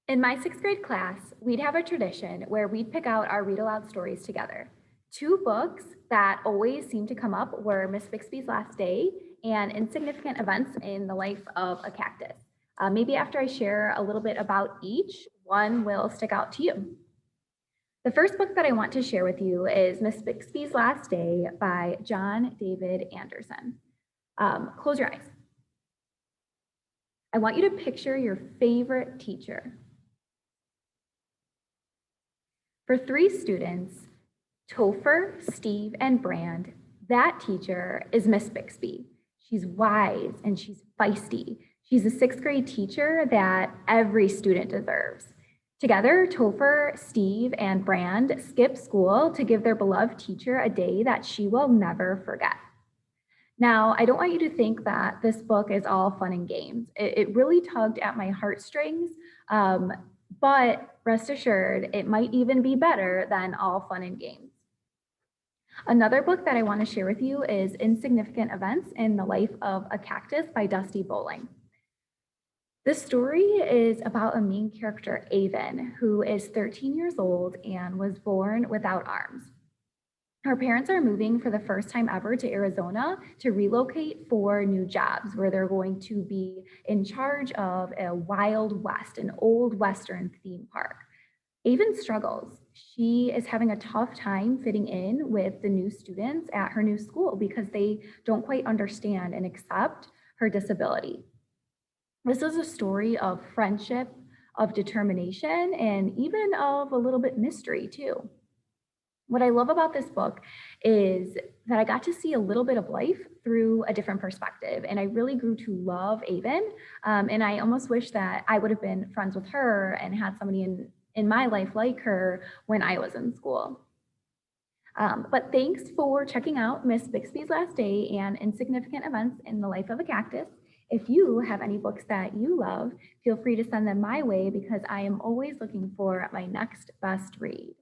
In my sixth grade class, we'd have a tradition where we'd pick out our read aloud stories together. Two books that always seemed to come up were Miss Bixby's Last Day and Insignificant Events in the Life of a Cactus. Maybe after I share a little bit about each, one will stick out to you. The first book that I want to share with you is Miss Bixby's Last Day by John David Anderson. Close your eyes. I want you to picture your favorite teacher. For three students, Topher, Steve, and Brand, that teacher is Miss Bixby. She's wise and she's feisty. She's a sixth grade teacher that every student deserves. Together, Topher, Steve, and Brand skip school to give their beloved teacher a day that she will never forget. Now, I don't want you to think that this book is all fun and games. It really tugged at my heartstrings, but rest assured, it might even be better than all fun and games. Another book that I want to share with you is Insignificant Events in the Life of a Cactus by Dusti Bowling. This story is about a main character, Avon, who is 13 years old and was born without arms. Her parents are moving for the first time ever to Arizona to relocate for new jobs where they're going to be in charge of a Wild West, an old Western theme park. Avon struggles. She is having a tough time fitting in with the new students at her new school because they don't quite understand and accept her disability. This is a story of friendship, of determination, and even of a little bit mystery too. What I love about this book is that I got to see a little bit of life through a different perspective, and I really grew to love Avon. And I almost wish that I would have been friends with her and had somebody in my life like her when I was in school. But thanks for checking out Miss Bixby's Last Day and Insignificant Events in the Life of a Cactus. If you have any books that you love, feel free to send them my way because I am always looking for my next best read.